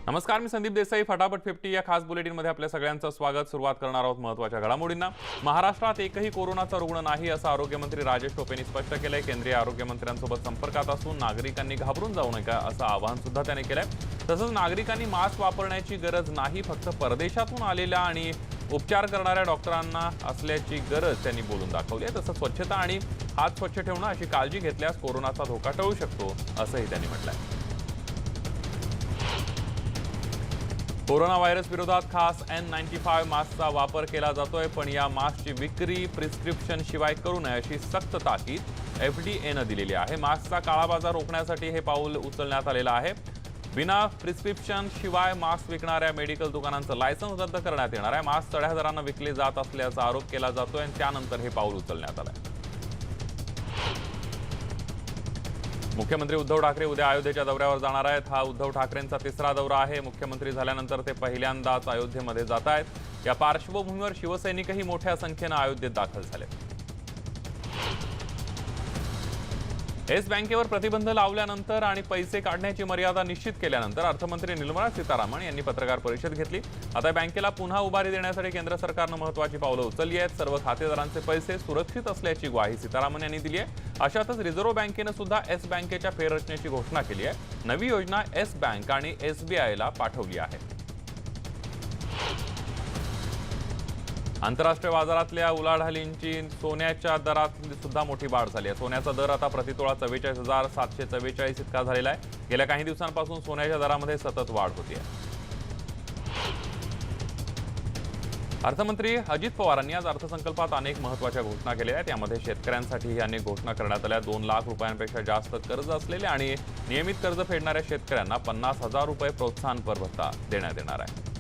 नमस्कार, मी संदीप देसाई. फटाफट 50 या खास बुलेटिनमध्ये आपल्या सगळ्यांचं स्वागत. सुरुवात करणार आहोत महत्त्वाच्या घडामोडींना. महाराष्ट्रात एकही कोरोनाचा रुग्ण नाही असं आरोग्यमंत्री राजेश टोपेंनी स्पष्ट केलंय. केंद्रीय आरोग्यमंत्र्यांसोबत संपर्कात असून नागरिकांनी घाबरून जाऊ नका असं आवाहन सुद्धा त्यांनी केलंय. तसंच नागरिकांनी मास्क वापरण्याची गरज नाही, फक्त परदेशातून आलेल्या आणि उपचार करणाऱ्या डॉक्टरांना असल्याची गरज त्यांनी बोलून दाखवली आहे. तसंच स्वच्छता आणि हात स्वच्छ ठेवणं अशी काळजी घेतल्यास कोरोनाचा धोका टळू शकतो असंही त्यांनी म्हटलंय. कोरोना व्हायरस विरोधात खास N95 मास्कचा वापर केला जातोय, पण या मास्कची विक्री प्रिस्क्रिप्शन शिवाय करू नये अशी सक्त ताकीद FDAनं दिलेली आहे. मास्कचा काळाबाजार रोखण्यासाठी हे पाऊल उचलण्यात आलेलं आहे. बिना प्रिस्क्रिप्शन शिवाय मास्क विकणाऱ्या मेडिकल दुकानांचं लायसन्स रद्द करण्यात येणार आहे. मास्क चढ्या दरानं विकले जात असल्याचा आरोप केला जातोय आणि त्यानंतर हे पाऊल उचलण्यात आलंय. मुख्यमंत्री उद्धव ठाकरे उद्या अयोध्येच्या दौऱ्यावर जाणार आहेत. हा उद्धव ठाकरेंचा तिसरा दौरा आहे. मुख्यमंत्री झाल्यानंतर ते पहिल्यांदाच अयोध्येमध्ये जात आहेत. या पार्श्वभूमीवर शिवसैनिकही मोठ्या संख्येनं अयोध्येत दाखल झाले. येस बँकेवर प्रतिबंध लावल्यानंतर आणि पैसे काढण्याची मर्यादा निश्चित केल्यानंतर अर्थमंत्री निर्मला सीतारामन यांनी पत्रकार परिषद घेतली. आता बँकेला पुन्हा उभारी देण्यासाठी केंद्र सरकारनं महत्त्वाची पावलं उचलली आहेत. सर्व खातेदारांचे पैसे सुरक्षित असल्याची ग्वाही सीतारामन यांनी दिली आहे. अशातच रिझर्व्ह बँकेनं सुद्धा येस बँकेच्या फेररचनेची घोषणा केली आहे. नवी योजना येस बँक आणि SBIला पाठवली आहे. आंतरराष्ट्रीय बाजारातल्या उलाढालींची सोन्याच्या दरात सुद्धा मोठी वाढ झाली आहे. सोन्याचा दर आता प्रतितोळा 44,744 इतका झालेला आहे. गेल्या काही दिवसांपासून सोन्याच्या दरामध्ये सतत वाढ होती आहे. अर्थमंत्री अजित पवारांनी आज अर्थसंकल्पात अनेक महत्त्वाच्या घोषणा केल्या आहेत. यामध्ये शेतकऱ्यांसाठीही अनेक घोषणा करण्यात आल्या. 2 लाख रुपयांपेक्षा जास्त कर्ज असलेले आणि नियमित कर्ज फेडणाऱ्या शेतकऱ्यांना 50,000 रुपये प्रोत्साहनपर भत्ता देण्यात येणार आहे.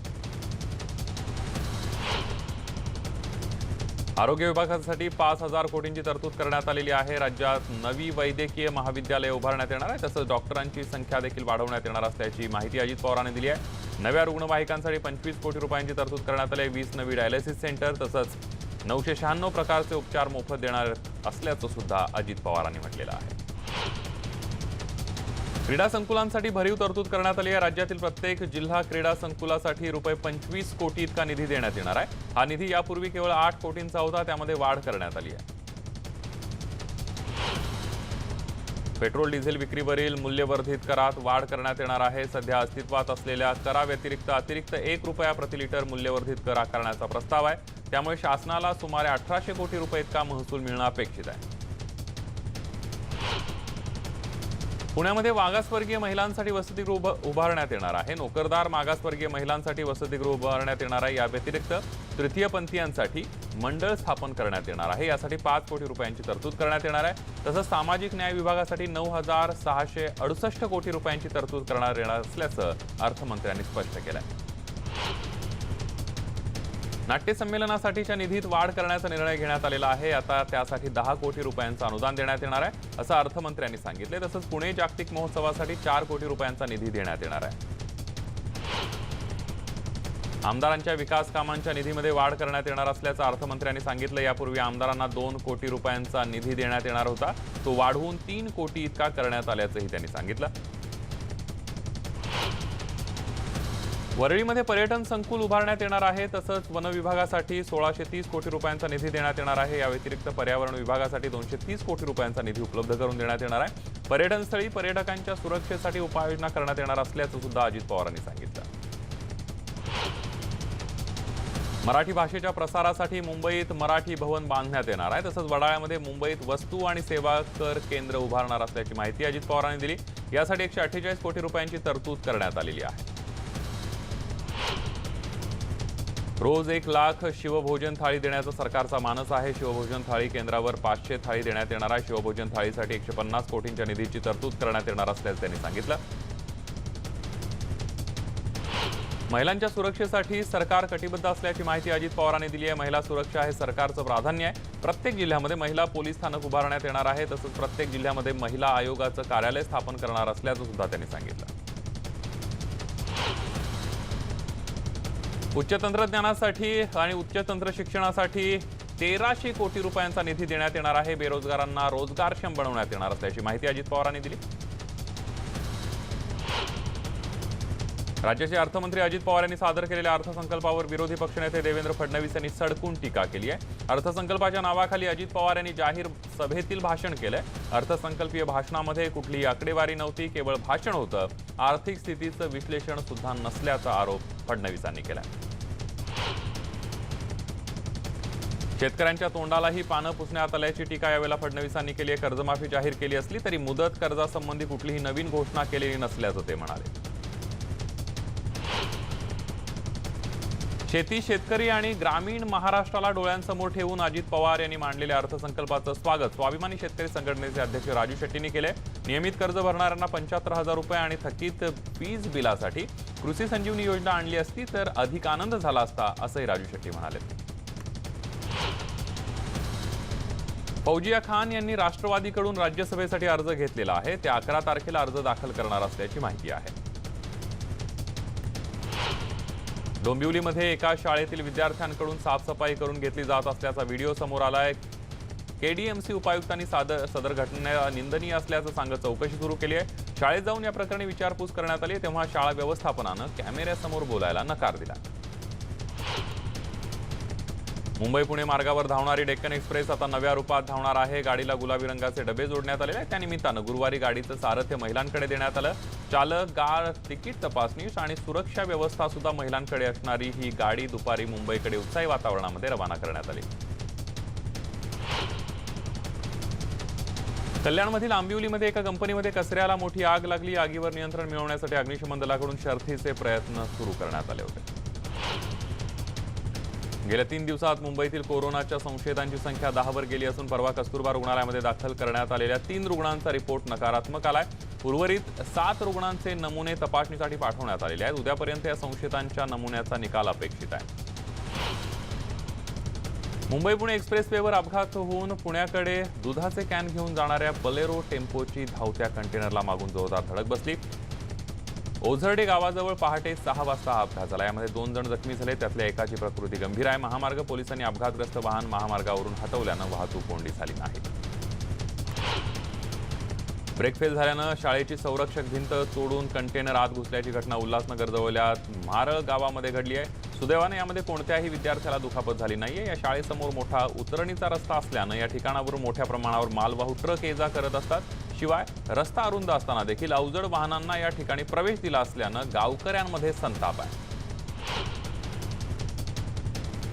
आरोग्य विभागासाठी 5,000 कोटींची तरतूद करण्यात आलेली आहे. राज्यात नवी वैद्यकीय महाविद्यालय उभारण्यात येणार आहे. तसंच डॉक्टरांची संख्या देखील वाढवण्यात येणार असल्याची माहिती अजित पवारांनी दिली आहे. नव्या रुग्णवाहिकांसाठी 25 कोटी रुपयांची तरतूद करण्यात आली आहे. 20 नवी डायलिसिस सेंटर तसंच 996 प्रकारचे उपचार मोफत देणार असल्याचं सुद्धा अजित पवारांनी म्हटलेलं आहे. क्रीडा संकुलांसाठी भरीव तरतूद करण्यात आली आहे. राज्यातील प्रत्येक जिल्हा क्रीडा संकुलासाठी ₹25 कोटी इतका निधी देण्यात येणार आहे. हा निधी यापूर्वी केवळ 8 कोटींचा होता, त्यामध्ये वाढ करण्यात आली आहे. पेट्रोल डिझेल विक्रीवरील मूल्यवर्धित करात वाढ करण्यात येणार आहे. सध्या अस्तित्वात असलेल्या कराव्यतिरिक्त अतिरिक्त ₹1 प्रति लिटर मूल्यवर्धित कर आकारण्याचा प्रस्ताव आहे. त्यामुळे शासनाला सुमारे 1800 कोटी रुपये इतका महसूल मिळणं अपेक्षित आहे. पुण्यामध्ये मागासवर्गीय महिलांसाठी वसतिगृह उभारण्यात येणार आहे. नोकरदार मागासवर्गीय महिलांसाठी वसतिगृह उभारण्यात येणार आहे. या व्यतिरिक्त तृतीयपंथीयांसाठी मंडळ स्थापन करण्यात येणार आहे. यासाठी 5 कोटी रुपयांची तरतूद करण्यात येणार आहे. तसंच सामाजिक न्याय विभागासाठी 9,668 कोटी रुपयांची तरतूद करण्यात येणार असल्याचं अर्थमंत्र्यांनी स्पष्ट केलं आहे. नाट्य संमेलनासाठीच्या निधीत वाढ करण्याचा निर्णय घेण्यात आलेला आहे. आता त्यासाठी 10 कोटी रुपयांचं अनुदान देण्यात येणार आहे असं अर्थमंत्र्यांनी सांगितले. तसंच पुणे जागतिक महोत्सवासाठी 4 कोटी रुपयांचा निधी देण्यात येणार आहे. आमदारांच्या विकास कामांच्या निधीमध्ये वाढ करण्यात येणार असल्याचं अर्थमंत्र्यांनी सांगितलं. यापूर्वी आमदारांना 2 कोटी रुपयांचा निधी देण्यात येणार होता, तो वाढवून 3 कोटी इतका करण्यात आल्याचंही त्यांनी सांगितलं. वरळीमध्ये पर्यटन संकुल उभारण्यात येणार आहे. तसंच वन विभागासाठी 1630 कोटी रुपयांचा निधी देण्यात येणार आहे. या व्यतिरिक्त पर्यावरण विभागासाठी 230 कोटी रुपयांचा निधी उपलब्ध करून देण्यात येणार आहे. पर्यटनस्थळी पर्यटकांच्या सुरक्षेसाठी उपाययोजना करण्यात येणार असल्याचं सुद्धा अजित पवारांनी सांगितलं. मराठी भाषेच्या प्रसारासाठी मुंबईत मराठी भवन बांधण्यात येणार आहे. तसंच वडाळ्यामध्ये मुंबईत वस्तू आणि सेवा कर केंद्र उभारणार असल्याची माहिती अजित पवारांनी दिली. यासाठी 148 कोटी रुपयांची तरतूद करण्यात आलेली आहे. रोज 1 लाख शिवभोजन थाळी देण्याचा सरकारचा मानस आहे. शिवभोजन थाळी केंद्रावर 500 थाळी देण्यात येणार आहे. शिवभोजन थाळीसाठी 150 कोटींच्या निधीची तरतूद करण्यात येणार असल्याचं त्यांनी सांगितलं. महिलांच्या सुरक्षेसाठी सरकार कटिबद्ध असल्याची माहिती अजित पवारांनी दिली आहे. महिला सुरक्षा हे सरकारचं प्राधान्य आहे. प्रत्येक जिल्ह्यामध्ये महिला पोलीस स्थानक उभारण्यात येणार आहे. तसंच प्रत्येक जिल्ह्यामध्ये महिला आयोगाचं कार्यालय स्थापन करणार असल्याचं सुद्धा त्यांनी सांगितलं. उच्च तंत्रज्ञानासाठी आणि उच्च तंत्र शिक्षणासाठी 1300 कोटी रुपयांचा निधी देण्यात येणार आहे. बेरोजगारांना रोजगारक्षम बनवण्यात येणार असल्याची माहिती अजित पवारांनी दिली. राज्याचे अर्थमंत्री अजित पवार यांनी सादर केलेल्या अर्थसंकल्पावर विरोधी पक्षनेते देवेंद्र फडणवीस यांनी सडकून टीका केली आहे। अर्थसंकल्पाच्या नावाखाली अजित पवार यांनी जाहीर सभेतील भाषण केलंय। अर्थसंकल्पीय भाषणामध्ये कुठलीही आकडेवारी नव्हती, केवळ भाषण होतं। आर्थिक स्थितीचं विश्लेषण सुद्धा नसल्याचा आरोप फडणवीसांनी केलाय। शेतकऱ्यांच्या तोंडालाही पानं पुसण्यात आल्याची टीका यावेळेला फडणवीसांनी केली आहे। कर्जमाफी जाहीर केली असली तरी मुदत कर्जासंबंधी कुठलीही नवीन घोषणा केलेली नसल्याचं ते म्हणाले। शेती, शेतकरी आणि ग्रामीण महाराष्ट्राला डोळ्यांसमोर ठेवून अजित पवार यांनी मांडलेल्या अर्थसंकल्पाचं स्वागत स्वाभिमानी शेतकरी संघटनेचे अध्यक्ष राजू शेट्टींनी केले। नियमित कर्ज भरणाऱ्यांना 75,000 रुपये आणि थकीत वीज बिलासाठी कृषी संजीवनी योजना आणली असती तर अधिक आनंद झाला असता, असंही राजू शेट्टी म्हणाले। फौजिया खान यांनी राष्ट्रवादीकडून राज्यसभेसाठी अर्ज घेतलेला आहे। ते 11 तारखेला अर्ज दाखल करणार असल्याची माहिती आहे। डोंबिवलीमध्ये एका शाळेतील विद्यार्थ्यांकडून साफसफाई करून घेतली जात असल्याचा व्हिडिओ समोर आलाय। केडीएमसी उपायुक्तांनी सदर घटना निंदनीय असल्याचं सांगत चौकशी सुरू केली आहे। शाळेत जाऊन या प्रकरणी विचारपूस करण्यात आली, तेव्हा शाळा व्यवस्थापनानं कॅमेऱ्यासमोर बोलायला नकार दिला। मुंबई पुणे मार्गावर धावणारी डेक्कन एक्सप्रेस आता नव्या रूपात धावणार आहे। गाडीला गुलाबी रंगाचे डबे जोडण्यात आलेले आहेत। त्यानिमित्तानं गुरुवारी गाडीचं सारथ्य महिलांकडे देण्यात आलं। चालक, गार्ड, तिकीट तपासणी आणि सुरक्षा व्यवस्था सुद्धा महिलांकडे असणारी ही गाडी दुपारी मुंबईकडे उत्साही वातावरणामध्ये रवाना करण्यात आली। कल्याणमधील आंबिवलीमध्ये एका कंपनीमध्ये कचऱ्याला मोठी आग लागली। आगीवर नियंत्रण मिळवण्यासाठी अग्निशमन दलाकडून शर्थीचे प्रयत्न सुरू करण्यात आले होते। गेल्या 3 दिवसात मुंबईतील कोरोनाच्या संशयितांची संख्या 10 वर गेली असून परवा कस्तुरबा रुग्णालयामध्ये दाखल करण्यात आलेल्या 3 रुग्णांचा रिपोर्ट नकारात्मक आलाय। उर्वरित 7 रुग्णांचे नमुने तपासणीसाठी पाठवण्यात आलेले आहेत। उद्यापर्यंत या संशयितांच्या नमुन्याचा निकाल अपेक्षित आहे। मुंबई पुणे एक्सप्रेसवेवर अपघात होऊन पुण्याकडे दुधाचे कॅन घेऊन जाणाऱ्या बलेरो टेम्पोची धावत्या कंटेनरला मागून जोरदार धडक बसली। ओझरडे गावाजवळ पहाटे 6 वाजता हा अपघात झाला। यामध्ये 2 जण जखमी झाले, त्यातल्या एकाची प्रकृती गंभीर आहे। महामार्ग पोलिसांनी अपघातग्रस्त वाहन महामार्गावरून हटवल्यानं वाहतूक कोंडी झाली नाही। ब्रेक फेल झाल्यानं शाळेची संरक्षक भिंत तोडून कंटेनर आत घुसल्याची घटना उल्हासनगर जवळल्या मारळ गावामध्ये घडली आहे। सुदैवाने यामध्ये कोणत्याही विद्यार्थ्याला दुखापत झाली नाहीये। या शाळेसमोर मोठा उतरणीचा रस्ता असल्यानं या ठिकाणावरून मोठ्या प्रमाणावर मालवाहू ट्रक ये-जा करत असतात। शिवाय रस्ता अरुंद असताना देखील अवजड वाहनांना या ठिकाणी प्रवेश दिला असल्यानं गावकऱ्यांमध्ये संताप आहे।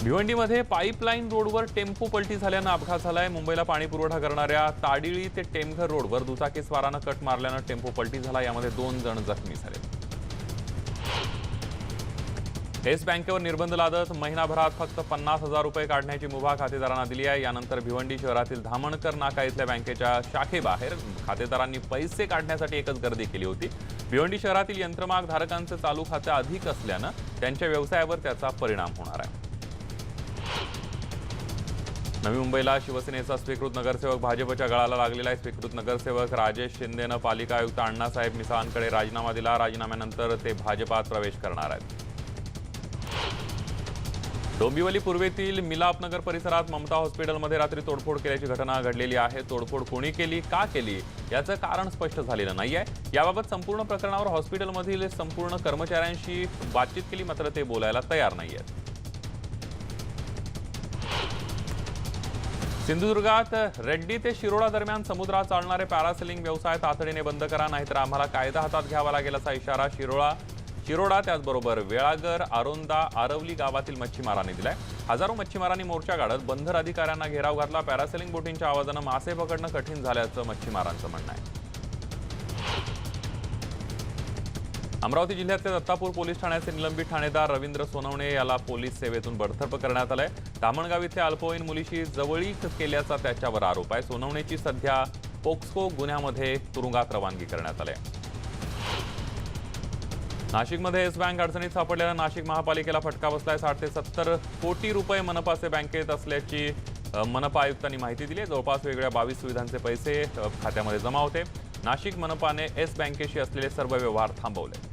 भिवंडीमध्ये पाईपलाईन रोडवर टेम्पो पलटी झाल्यानं अपघात झालाय। मुंबईला पाणी पुरवठा करणाऱ्या ताडिळी ते टेमघर रोडवर दुचाकीस्वारानं कट मारल्यानं टेम्पो पलटी झाला। यामध्ये 2 जण जखमी झाले। येस बँकेवर निर्बंध लादत महिनाभरात फक्त 50,000 रुपये काढण्याची मुभा खातेदारांना दिली आहे। यानंतर भिवंडी शहरातील धामणकर नाका इथल्या बँकेच्या शाखेबाहेर खातेदारांनी पैसे काढण्यासाठी एकच गर्दी केली होती। भिवंडी शहरातील यंत्रमाग धारकांचे चालू खाते अधिक असल्यानं त्यांच्या व्यवसायावर त्याचा परिणाम होणार आहे। नवी मुंबईला शिवसेनेचा स्वीकृत नगरसेवक भाजपच्या गळाला लागलेला आहे। स्वीकृत नगरसेवक राजेश शिंदेनं पालिका आयुक्त अण्णासाहेब मिसाळांकडे राजीनामा दिला। राजीनाम्यानंतर ते भाजपात प्रवेश करणार आहेत। डोंबिवली पूर्वेतील मिलापनगर परिसरात ममता हॉस्पिटलमध्ये रात्री तोडफोड केल्याची घटना घडलेली आहे। तोडफोड कोणी केली, का केली याचं कारण स्पष्ट झालेलं नाहीये। याबाबत संपूर्ण प्रकरणावर हॉस्पिटलमधील संपूर्ण कर्मचाऱ्यांशी बातचीत केली, मात्र ते बोलायला तयार नाहीयेत। सिंधुदुर्गात रेड्डी ते शिरोडा दरम्यान समुद्रात चालणारे पॅरासेलिंग व्यवसाय तातडीने बंद करा, नाहीतर आम्हाला कायदा हातात घ्यावा लागेल असा इशारा शिरोडा त्याचबरोबर वेळागर, आरोंदा, आरवली गावातील मच्छीमारांनी दिलाय। हजारो मच्छीमारांनी मोर्चा काढत बंदर अधिकाऱ्यांना घेराव घातला। पॅरासेलिंग बोटींच्या आवाजानं मासे पकडणं कठीण झाल्याचं मच्छीमारांचं म्हणणं आहे। अमरावती जिल्ह्यातल्या दत्तापूर पोलीस ठाण्याचे निलंबित ठाणेदार रवींद्र सोनवणे याला पोलीस सेवेतून बडतर्फ करण्यात आलंय। धामणगाव इथल्या अल्पवयीन मुलीशी जवळीक केल्याचा त्याच्यावर आरोप आहे। सोनवणेची सध्या पोक्सो गुन्ह्यामध्ये तुरुंगात रवानगी करण्यात आली आहे। नाशिकमध्ये येस बँक अडचणीत सापडलेल्या नाशिक महापालिकेला फटका बसलाय। 60 ते 70 कोटी रुपये मनपाचे बँकेत असल्याची मनपा आयुक्तांनी माहिती दिली। जवळपास वेगळ्या 22 सुविधांचे पैसे खात्यामध्ये जमा होते। नाशिक मनपाने येस बँकेशी असलेले सर्व व्यवहार थांबवले।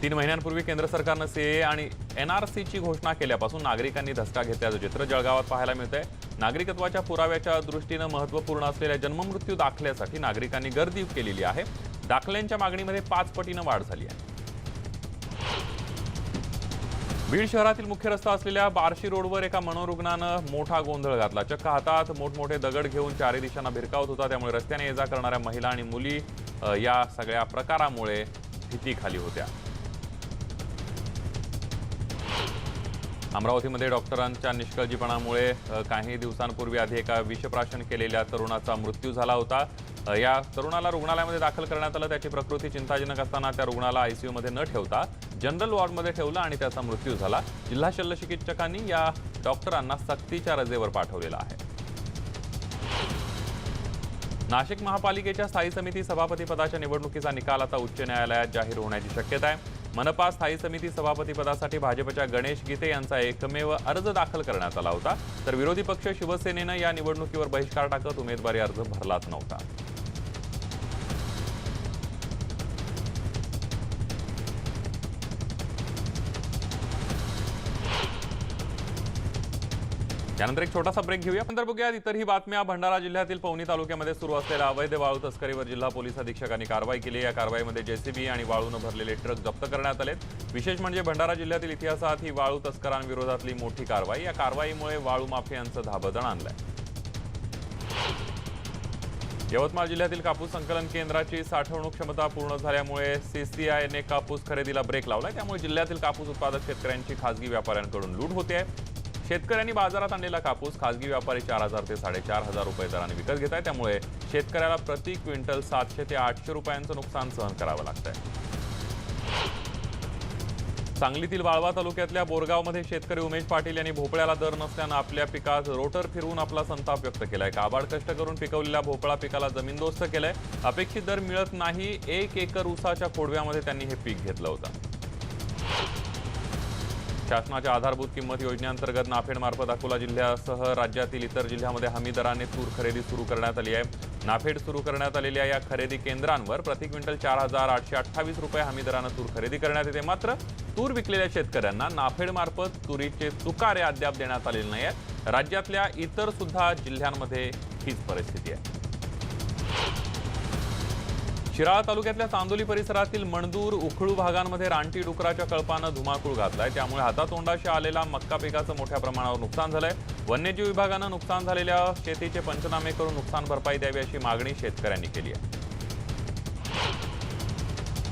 3 महिन्यांपूर्वी केंद्र सरकारनं सीए आणि एनआरसीची घोषणा केल्यापासून नागरिकांनी धसका घेतल्याचं चित्र जळगावात पाहायला मिळतंय। नागरिकत्वाच्या पुराव्याच्या दृष्टीनं महत्त्वपूर्ण असलेल्या जन्ममृत्यू दाखल्यासाठी नागरिकांनी गर्दी केलेली आहे। दाखल्यांच्या मागणीमध्ये 5 पटीनं वाढ झाली आहे. बीड शहरातील मुख्य रस्ता असलेल्या बार्शी रोडवर एका मनोरुग्णानं मोठा गोंधळ घातला. चक्क हातात मोठमोठे दगड घेऊन चारी दिशांना भिरकावत होता. त्यामुळे रस्त्याने ये जा करणाऱ्या महिला आणि मुली या सगळ्या प्रकारामुळे भीतीखाली होत्या. अमरावतीमध्ये डॉक्टरांच्या निष्काळजीपणामुळे काही दिवसांपूर्वी आधी एका विषप्राशन केलेल्या तरुणाचा मृत्यू झाला होता. या तरुणाला रुग्णालयामध्ये दाखल करण्यात आलं. त्याची प्रकृती चिंताजनक असताना त्या रुग्णाला आयसीयू मध्ये न ठेवता जनरल वॉर्डमध्ये ठेवलं आणि त्याचा मृत्यू झाला. जिल्हा शल्यचिकित्सकांनी या डॉक्टरांना सक्तीच्या रजेवर पाठवलेलं आहे. नाशिक महापालिकेच्या स्थायी समिती सभापती पदाच्या निवडणुकीचा निकाल आता उच्च न्यायालयात जाहीर होण्याची शक्यता आहे. मनपा स्थायी समिती सभापती पदासाठी भाजपच्या गणेश गीते यांचा एकमेव अर्ज दाखल करण्यात आला होता. तर विरोधी पक्ष शिवसेनेनं या निवडणुकीवर बहिष्कार टाकत उमेदवारी अर्ज भरलाच नव्हता. यानंतर एक छोटासा ब्रेक घेऊया. नंतर बघूयात इतरही बातम्या. भंडारा जिल्ह्यातील पवनी तालुक्यामध्ये सुरू असलेल्या अवैध वाळू तस्करीवर जिल्हा पोलीस अधीक्षकांनी कारवाई केली. या कारवाईमध्ये जेसीबी आणि वाळूनं भरलेले ट्रक जप्त करण्यात आलेत. विशेष म्हणजे भंडारा जिल्ह्यातील इतिहासात ही वाळू तस्करांविरोधातली मोठी कारवाई. या कारवाईमुळे वाळू माफियांचं धाबदण आणलंय. यवतमाळ जिल्ह्यातील कापूस संकलन केंद्राची साठवणूक क्षमता पूर्ण झाल्यामुळे सीसीआयने कापूस खरेदीला ब्रेक लावलाय. त्यामुळे जिल्ह्यातील कापूस उत्पादक शेतकऱ्यांची खासगी व्यापाऱ्यांकडून लूट होते आहे. शेतकऱ्यांनी बाजारात आणलेला कापूस खासगी व्यापारी 4,000 ते 4,500 रुपये दराने विकत घेत आहे. त्यामुळे शेतकऱ्याला प्रति क्विंटल 700 ते 800 रुपयांचं नुकसान सहन करावं लागतंय. सांगलीतील वाळवा तालुक्यातल्या बोरगावमध्ये शेतकरी उमेश पाटील यांनी भोपळ्याला दर नसल्यानं आपल्या पिकात रोटर फिरवून आपला संताप व्यक्त केलाय. काबाड कष्ट करून पिकवलेल्या भोपळा पिकाला जमीनदोस्त केलंय. अपेक्षित दर मिळत नाही. 1 एकर ऊसाच्या खोडव्यामध्ये त्यांनी हे पीक घेतलं होतं. शासनाच्या आधारभूत किंमत योजनेअंतर्गत नाफेडमार्फत अकोला जिल्ह्यासह राज्यातील इतर जिल्ह्यामध्ये हमी दराने तूर खरेदी सुरू करण्यात आली आहे. नाफेड सुरू करण्यात आलेल्या या खरेदी केंद्रांवर प्रति क्विंटल 4,828 रुपये हमी दरानं तूर खरेदी करण्यात येते. मात्र तूर विकलेल्या शेतकऱ्यांना नाफेडमार्फत तुरीचे तुकारे अद्याप देण्यात आलेले नाही आहेत. राज्यातल्या इतर सुद्धा जिल्ह्यांमध्ये हीच परिस्थिती आहे. शिराळा तालुक्यातल्या चांदोली परिसरातील मणदूर उखळू भागांमध्ये रानटी डुकराच्या कळपानं धुमाकूळ घातलाय. त्यामुळे हातातोंडाशी आलेला मक्का पिकाचं मोठ्या प्रमाणावर नुकसान झालंय. वन्यजीव विभागानं नुकसान झालेल्या शेतीचे पंचनामे करून नुकसान भरपाई द्यावी अशी मागणी शेतकऱ्यांनी केली आहे.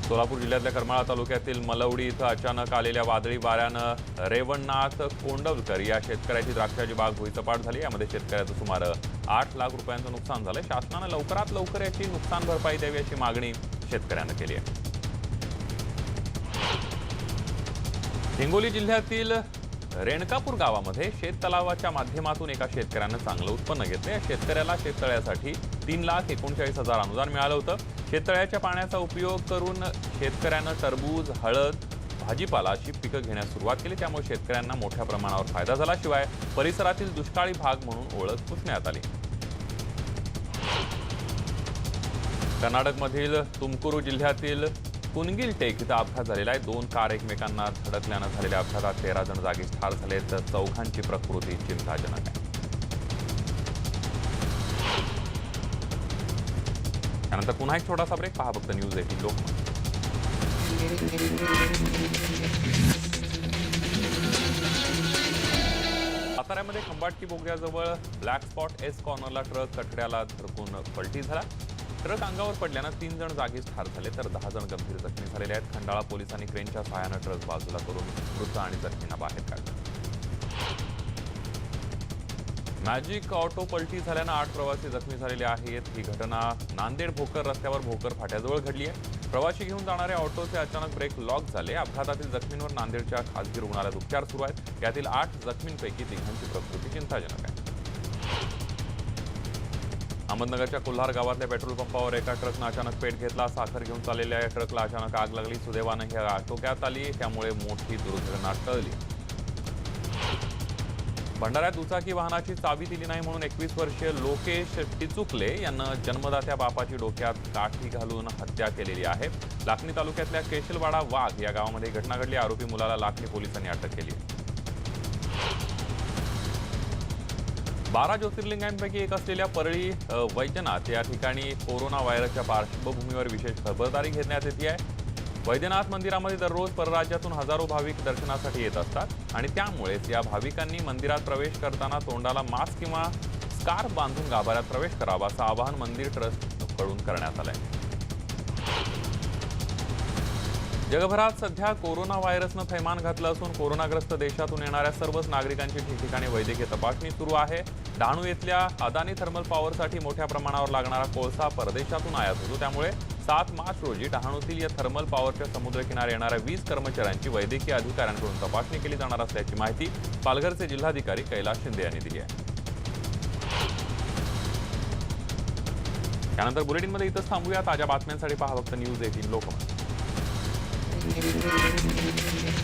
सोलापूर जिल्ह्यातल्या करमाळा तालुक्यातील मलवडी इथं अचानक आलेल्या वादळी वाऱ्यानं रेवणनाथ कोंडवलकर या शेतकऱ्याची द्राक्षाची बाग भुईसपाट झाली. यामध्ये शेतकऱ्याचं सुमारे 8 लाख रुपयांचं नुकसान झालंय. शासनानं लवकरात लवकर याची नुकसान भरपाई द्यावी अशी मागणी शेतकऱ्यांना केली आहे. हिंगोली जिल्ह्यातील रेणकापूर गावामध्ये शेततलावाच्या माध्यमातून एका शेतकऱ्यानं चांगलं उत्पन्न घेतलं. या शेतकऱ्याला शेततळ्यासाठी 3,39,000 अनुदान मिळालं होतं. शेततळ्याच्या पाण्याचा उपयोग करून शेतकऱ्यानं टरबूज, हळद, भाजीपाला अशी पिकं घेण्यास सुरुवात केली. त्यामुळे शेतकऱ्यांना मोठ्या प्रमाणावर फायदा झाला. शिवाय परिसरातील दुष्काळी भाग म्हणून ओळख पुसण्यात आली. कर्नाटकमधील तुमकुरू जिल्ह्यातील कुनगिल टेक इथं अपघात झालेला आहे. 2 कार एकमेकांना धडकल्यानं झालेल्या अपघातात 13 जण जागीच ठार झाले. तर 4 प्रकृती चिंताजनक आहे. त्यानंतर पुन्हा एक छोटासा ब्रेक. पहा फक्त न्यूज 18 लोकमत. साताऱ्यामध्ये खंबाटकी बोगद्याजवळ ब्लॅक स्पॉट एस कॉर्नरला ट्रक कठड्याला धडकून पलटी झाला. ट्रक अंगावर पडल्यानं 3 जण जागीच ठार झाले तर 10 जण गंभीर जखमी झालेले आहेत. खंडाळा पोलिसांनी क्रेनच्या सहाय्यानं ट्रक बाजूला करून मृत आणि जखमींना बाहेर काढलं. मॅजिक ऑटो पलटी झाल्यानं 8 प्रवासी जखमी झालेले आहेत. ही घटना नांदेड भोकर रस्त्यावर भोकर फाट्याजवळ घडली आहे. प्रवासी घेऊन जाणाऱ्या ऑटोचे अचानक ब्रेक लॉक झाले. अपघातातील जखमींवर नांदेडच्या खासगी रुग्णालयात उपचार सुरू आहेत. यातील 8 जखमींपैकी 3 प्रकृती चिंताजनक आहे. अहमदनगरच्या कोल्हार गावातल्या पेट्रोल पंपावर एका ट्रकनं अचानक पेट घेतला. साखर घेऊन चाललेल्या या ट्रकला अचानक आग लागली. सुदैवानं ही आटोक्यात आली. त्यामुळे मोठी दुर्घटना टळली. भंडाऱ्यात दुचाकी वाहनाची चावी दिली नाही म्हणून 21 वर्षीय लोकेश टिचुकले यांना जन्मदात्या बापाची डोक्यात काठी घालून हत्या केलेली आहे. लाखनी तालुक्यातल्या केशलवाडा वाघ या गावामध्ये घटना घडली. आरोपी मुलाला लाखनी पोलिसांनी अटक केली. 12 ज्योतिर्लिंगांपैकी एक असलेल्या परळी वैजनाथ या ठिकाणी कोरोना व्हायरसच्या पार्श्वभूमीवर विशेष खबरदारी घेण्यात येते आहे। वैद्यनाथ मंदिरामध्ये दररोज परराज्यातून हजारो भाविक दर्शनासाठी येत असतात आणि त्यामुळेच या भाविकांनी मंदिरात प्रवेश करताना तोंडाला मास्क किंवा स्कार्फ बांधून गाभाऱ्यात प्रवेश करावा असं आवाहन मंदिर ट्रस्टकडून करण्यात आलंय। जगभरात सध्या कोरोना व्हायरसनं थैमान घातलं असून कोरोनाग्रस्त देशातून येणाऱ्या सर्वच नागरिकांची ठिकठिकाणी वैद्यकीय तपासणी सुरू आहे। डहाणू येथल्या अदानी थर्मल पॉवरसाठी मोठ्या प्रमाणावर लागणारा कोळसा परदेशातून आयात होतो, त्यामुळे 7 मार्च रोजी डहाणूतील या थर्मल पॉवरच्या समुद्रकिनारी येणाऱ्या 20 कर्मचाऱ्यांची वैद्यकीय अधिकाऱ्यांकडून तपासणी केली जाणार असल्याची माहिती पालघरचे जिल्हाधिकारी कैलास शिंदे यांनी दिली आहे। त्यानंतर बुलेटिनमध्ये इथंच थांबूया। ताज्या बातम्यांसाठी पहा फक्त न्यूज 18 लोकमत।